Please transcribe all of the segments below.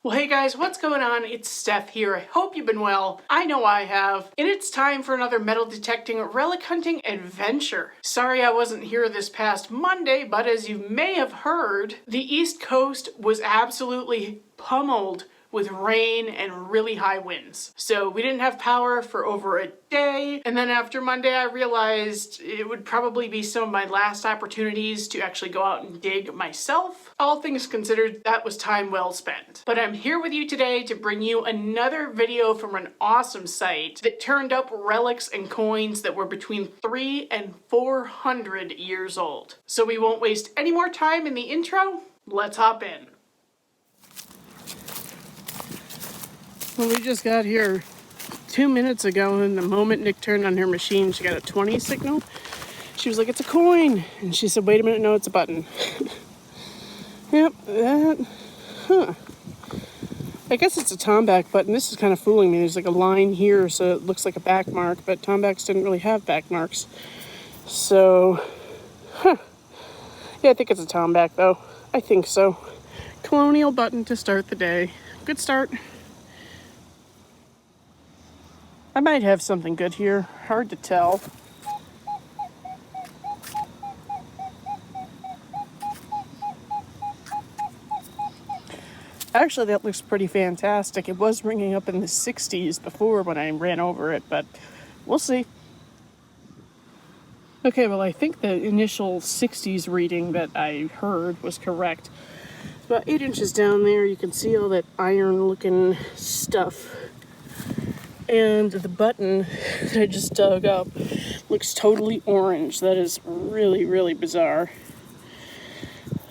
Well, hey guys, what's going on? It's Stef here. I hope you've been well. I know I have. And it's time for another metal detecting, relic hunting adventure. Sorry I wasn't here this past Monday, but as you may have heard, the East Coast was absolutely pummeled with rain and really high winds. So we didn't have power for over a day. And then after Monday, I realized it would probably be some of my last opportunities to actually go out and dig myself. All things considered, that was time well spent. But I'm here with you today to bring you another video from an awesome site that turned up relics and coins that were between 300 and 400 years old. So we won't waste any more time in the intro. Let's hop in. Well, we just got here 2 minutes ago, and the moment Nick turned on her machine, she got a 20 signal. She was like, "It's a coin." And she said, "Wait a minute, no, it's a button." Yep, I guess it's a Tomback button. This is kind of fooling me. There's like a line here, so it looks like a back mark, but Tombacks didn't really have back marks. So, yeah, I think it's a Tomback, though. I think so. Colonial button to start the day. Good start. I might have something good here. Hard to tell. Actually, that looks pretty fantastic. It was ringing up in the 60s before when I ran over it, but we'll see. Okay, well, I think the initial 60s reading that I heard was correct. About 8 inches down there, you can see all that iron-looking stuff. And the button that I just dug up looks totally orange. That is really, really bizarre.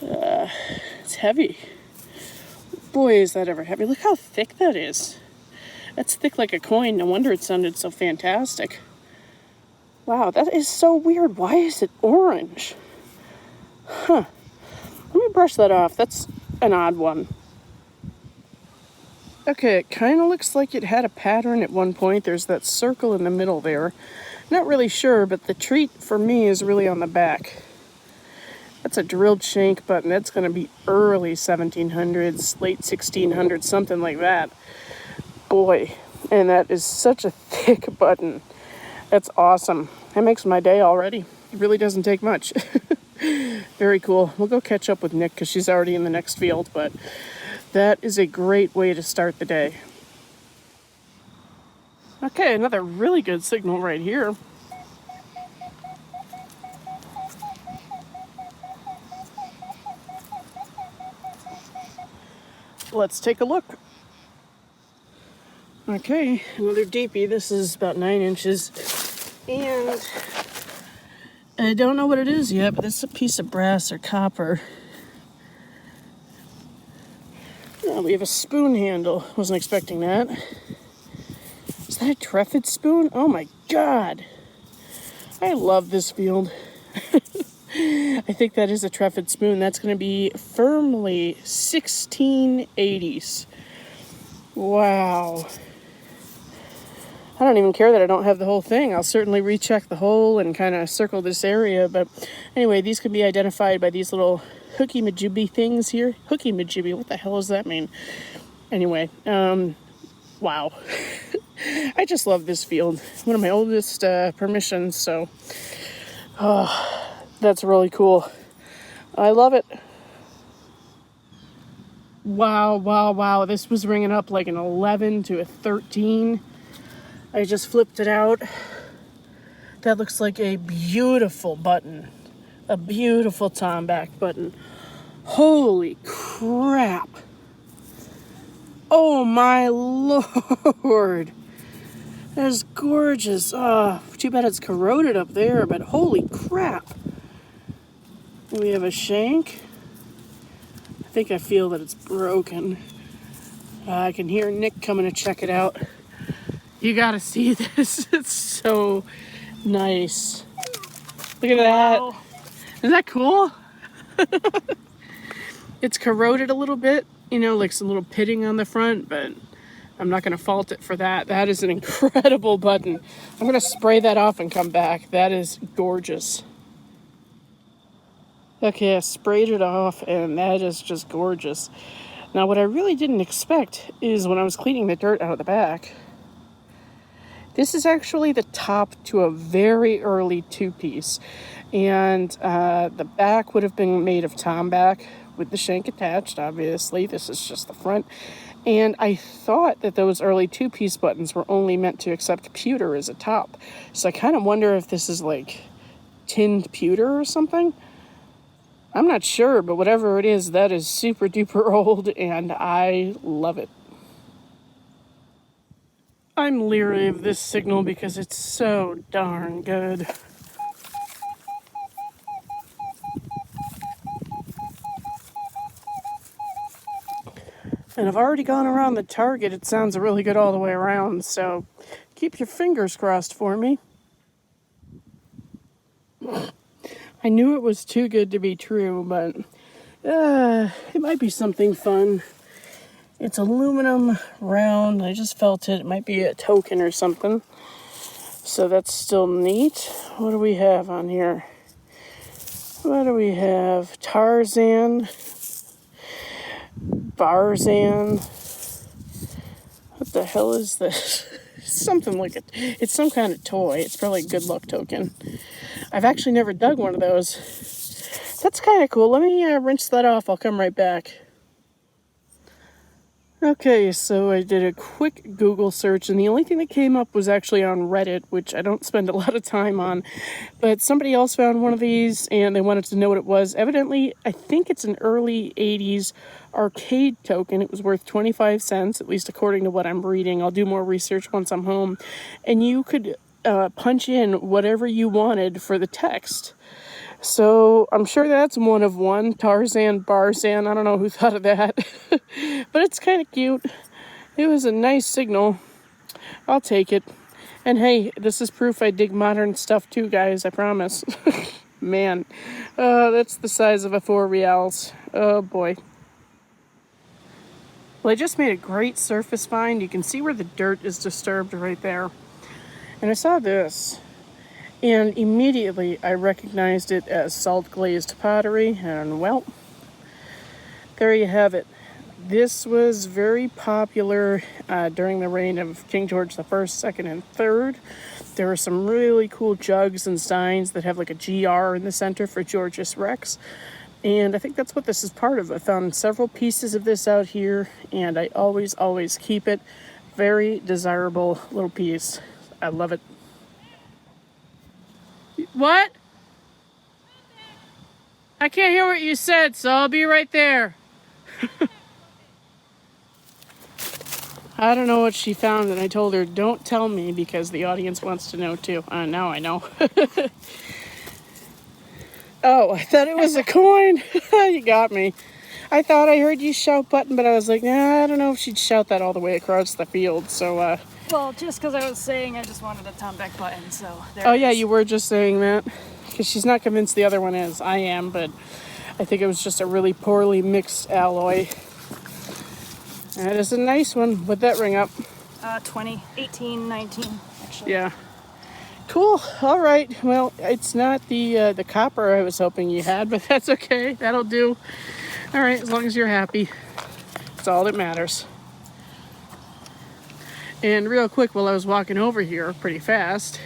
It's heavy. Boy, is that ever heavy. Look how thick that is. That's thick like a coin. No wonder it sounded so fantastic. Wow, that is so weird. Why is it orange? Huh. Let me brush that off. That's an odd one. Okay, it kind of looks like it had a pattern at one point. There's that circle in the middle there. Not really sure, but the treat for me is really on the back. That's a drilled shank button. That's going to be early 1700s, late 1600s, something like that. Boy, and that is such a thick button. That's awesome. That makes my day already. It really doesn't take much. Very cool. We'll go catch up with Nick because she's already in the next field, but that is a great way to start the day. Okay, another really good signal right here. Let's take a look. Okay, another deepie. This is about 9 inches. And I don't know what it is yet, but it's a piece of brass or copper. Oh, we have a spoon handle. Wasn't expecting that. Is that a Trefid spoon? Oh my god. I love this field. I think that is a Trefid spoon. That's going to be firmly 1680s. Wow. I don't even care that I don't have the whole thing. I'll certainly recheck the hole and kind of circle this area. But anyway, these can be identified by these little hooky-majooby things here. Hooky-majooby, what the hell does that mean? Anyway, wow. I just love this field. One of my oldest permissions, so that's really cool. I love it. Wow, wow, wow. This was ringing up like an 11 to a 13. I just flipped it out. That looks like a beautiful button. A beautiful Tomback button. Holy crap. Oh my lord. That is gorgeous. Too bad it's corroded up there, but holy crap. We have a shank. I think I feel that it's broken. I can hear Nick coming to check it out. You gotta see this. It's so nice. Look at that. Wow. Isn't that cool? It's corroded a little bit, you know, like some little pitting on the front, but I'm not going to fault it for that. That is an incredible button. I'm going to spray that off and come back. That is gorgeous. Okay, I sprayed it off, and that is just gorgeous. Now, what I really didn't expect is when I was cleaning the dirt out of the back, this is actually the top to a very early two-piece. And the back would have been made of tomback with the shank attached, obviously. This is just the front. And I thought that those early two-piece buttons were only meant to accept pewter as a top. So I kind of wonder if this is like tinned pewter or something. I'm not sure, but whatever it is, that is super duper old and I love it. I'm leery of this signal because it's so darn good. And I've already gone around the target. It sounds really good all the way around, so keep your fingers crossed for me. I knew it was too good to be true, but it might be something fun. It's aluminum, round. I just felt it. It might be a token or something. So that's still neat. What do we have on here? What do we have? Tarzan. Barzan. What the hell is this? Something like it. It's some kind of toy. It's probably a good luck token. I've actually never dug one of those. That's kind of cool. Let me rinse that off. I'll come right back. Okay, so I did a quick Google search, and the only thing that came up was actually on Reddit, which I don't spend a lot of time on. But somebody else found one of these, and they wanted to know what it was. Evidently, I think it's an early 80s arcade token. It was worth 25 cents, at least according to what I'm reading. I'll do more research once I'm home. And you could punch in whatever you wanted for the text. So I'm sure that's one of one. Tarzan, Barzan, I don't know who thought of that. But it's kind of cute. It was a nice signal. I'll take it. And hey, this is proof I dig modern stuff too, guys, I promise. Man, that's the size of a 4 reals. Oh boy. Well, I just made a great surface find. You can see where the dirt is disturbed right there. And I saw this. And immediately I recognized it as salt glazed pottery, and well, there you have it. This was very popular during the reign of King George I, II, and III. There are some really cool jugs and steins that have like a GR in the center for Georgius Rex. And I think that's what this is part of. I found several pieces of this out here, and I always keep it. Very desirable little piece. I love it. What? I can't hear what you said, so I'll be right there. I don't know what she found, and I told her, don't tell me, because the audience wants to know too. Now I know. Oh, I thought it was a coin. You got me. I thought I heard you shout button, but I was like, nah, I don't know if she'd shout that all the way across the field, so, Well, just because I was saying I just wanted a tomback button, so there Oh, it yeah, is. you were just saying that. Because she's not convinced the other one is. I am, but I think it was just a really poorly mixed alloy. That is a nice one. What'd that ring up? 20, 18, 19, actually. Yeah. Cool. All right. Well, it's not the copper I was hoping you had, but that's okay. That'll do. All right, as long as you're happy. That's all that matters. And real quick, while I was walking over here pretty fast,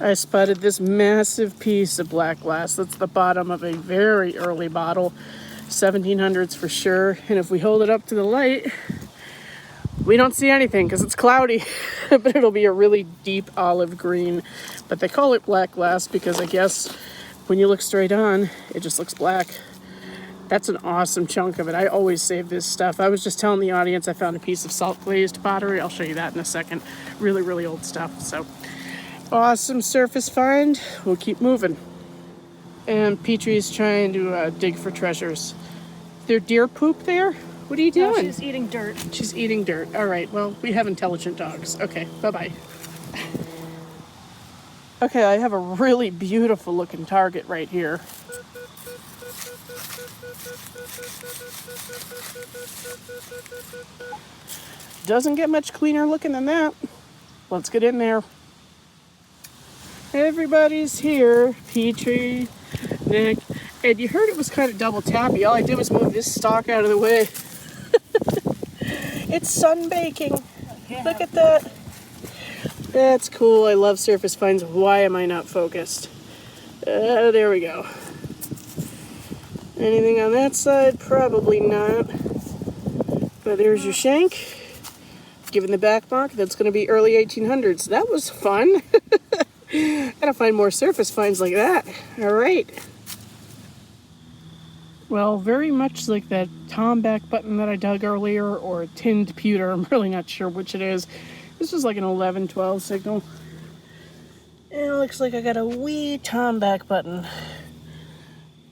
I spotted this massive piece of black glass. That's the bottom of a very early bottle, 1700s for sure. And if we hold it up to the light, we don't see anything because it's cloudy, but it'll be a really deep olive green. But they call it black glass because I guess when you look straight on, it just looks black. That's an awesome chunk of it. I always save this stuff. I was just telling the audience I found a piece of salt glazed pottery. I'll show you that in a second. Really, really old stuff. So awesome surface find. We'll keep moving. And Petrie's trying to dig for treasures. There deer poop there? What are you doing? No, she's eating dirt. She's eating dirt. All right. Well, we have intelligent dogs. Okay. Bye-bye. Okay, I have a really beautiful looking target right here. Doesn't get much cleaner looking than that. Let's get in there. Everybody's here. Petrie, Nick. And you heard it was kind of double tappy. All I did was move this stalk out of the way. It's sunbaking. Look at that. That's cool. I love surface finds. Why am I not focused? There we go. Anything on that side? Probably not. But there's your shank. Given the back mark, that's going to be early 1800s. That was fun. Gotta find more surface finds like that. All right. Well, very much like that tomback button that I dug earlier, or a tinned pewter. I'm really not sure which it is. This is like an 11-12 signal. And it looks like I got a wee tomback button.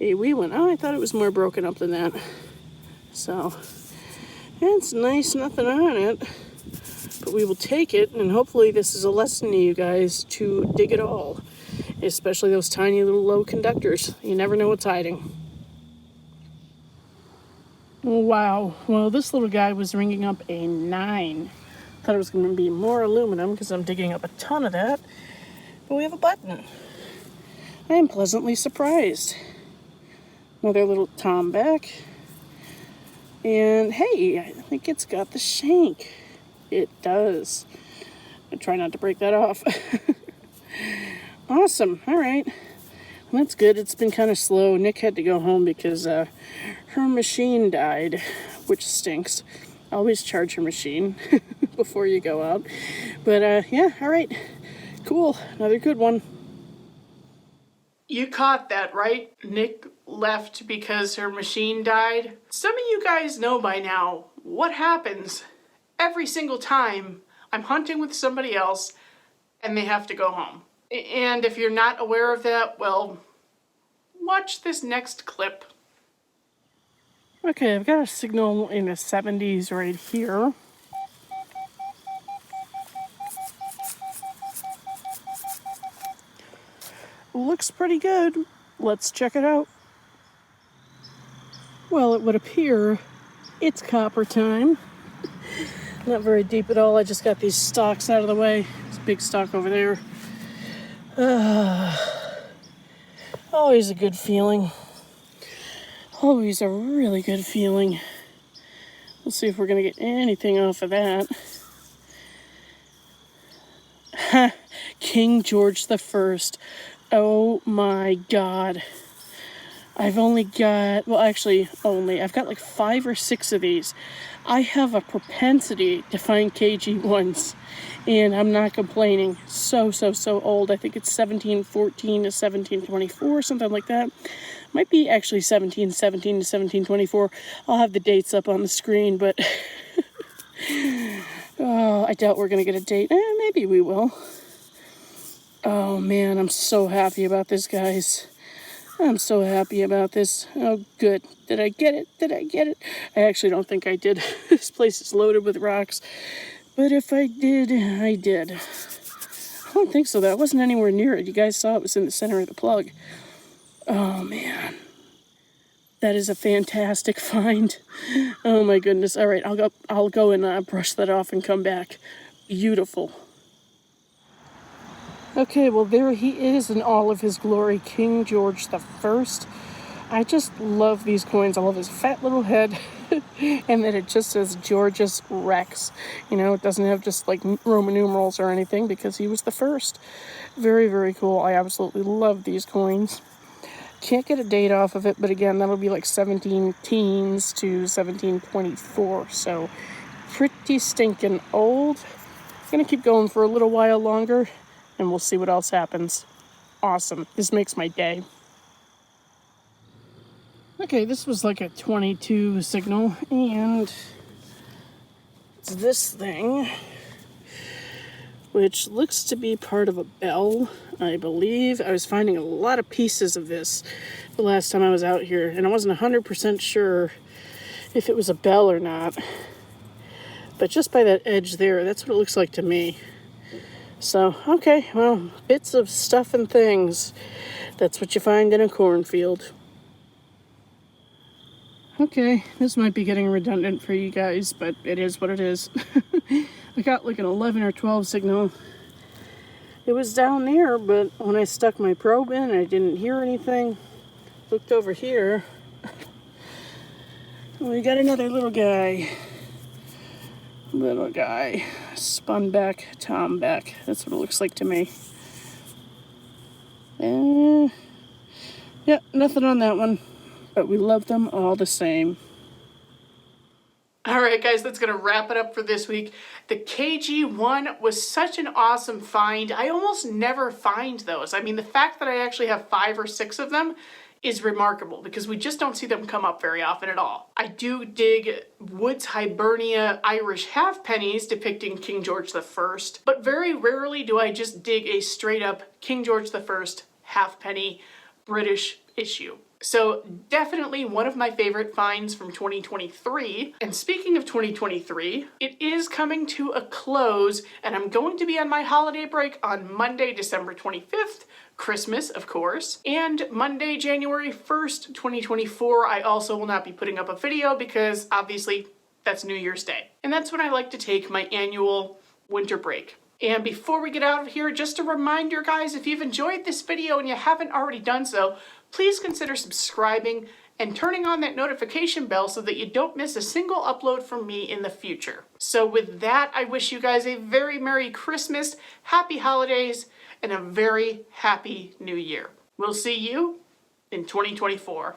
A wee one. Oh, I thought it was more broken up than that. So, it's nice, nothing on it. But we will take it, and hopefully this is a lesson to you guys to dig it all. Especially those tiny little low conductors. You never know what's hiding. Wow. Well, this little guy was ringing up a 9. Thought it was going to be more aluminum because I'm digging up a ton of that. But we have a button. I am pleasantly surprised. Another little tomback. And hey, I think it's got the shank. It does. I try not to break that off. Awesome. All right. Well, that's good. It's been kind of slow. Nick had to go home because her machine died, which stinks. Always charge your machine before you go out. But yeah, all right. Cool. Another good one. You caught that, right? Nick left because her machine died. Some of you guys know by now what happens every single time I'm hunting with somebody else and they have to go home. And if you're not aware of that, well, watch this next clip. Okay, I've got a signal in the 70s right here. Looks pretty good. Let's check it out. Well, it would appear it's copper time. Not very deep at all. I just got these stalks out of the way. There's a big stalk over there. Always a good feeling. Always a really good feeling. Let's see if we're going to get anything off of that. King George the First. Oh my God. I've only got, well actually I've got like 5 or 6 of these. I have a propensity to find KG1s, and I'm not complaining. So old. I think it's 1714 to 1724, something like that. Might be actually 1717 to 1724. I'll have the dates up on the screen, but oh, I doubt we're going to get a date. Maybe we will. Oh man, I'm so happy about this, guys. I'm so happy about this. Oh, good. Did I get it? Did I get it? I actually don't think I did. This place is loaded with rocks. But if I did, I did. I don't think so, though. I wasn't anywhere near it. You guys saw it was in the center of the plug. Oh, man. That is a fantastic find. Oh, my goodness. All right, I'll go and brush that off and come back. Beautiful. Okay, well, there he is in all of his glory, King George the First. I just love these coins. I love his fat little head, and that it just says Georgius Rex. You know, it doesn't have just like Roman numerals or anything because he was the first. Very, very cool. I absolutely love these coins. Can't get a date off of it, but again, that'll be like 17 teens to 1724. So pretty stinking old. Gonna keep going for a little while longer, and we'll see what else happens. Awesome. This makes my day. Okay, this was like a 22 signal, and it's this thing, which looks to be part of a bell, I believe. I was finding a lot of pieces of this the last time I was out here, and I wasn't 100% sure if it was a bell or not. But just by that edge there, that's what it looks like to me. So, okay, well, bits of stuff and things. That's what you find in a cornfield. Okay, this might be getting redundant for you guys, but it is what it is. I got like an 11 or 12 signal. It was down there, but when I stuck my probe in, I didn't hear anything. Looked over here. We got another little guy. Little guy. Spun back, Tom back. That's what it looks like to me. Yeah, nothing on that one. But we love them all the same. Alright guys, that's going to wrap it up for this week. The KG1 was such an awesome find. I almost never find those. I mean, the fact that I actually have 5 or 6 of them is remarkable because we just don't see them come up very often at all. I do dig Wood's Hibernia Irish halfpennies depicting King George I, but very rarely do I just dig a straight up King George I halfpenny British issue. So definitely one of my favorite finds from 2023. And speaking of 2023, it is coming to a close and I'm going to be on my holiday break on Monday, December 25th, Christmas, of course, and Monday, January 1st, 2024. I also will not be putting up a video because obviously that's New Year's Day. And that's when I like to take my annual winter break. And before we get out of here, just a reminder, guys, if you've enjoyed this video and you haven't already done so, please consider subscribing and turning on that notification bell so that you don't miss a single upload from me in the future. So with that, I wish you guys a very Merry Christmas, Happy Holidays, and a very Happy New Year. We'll see you in 2024.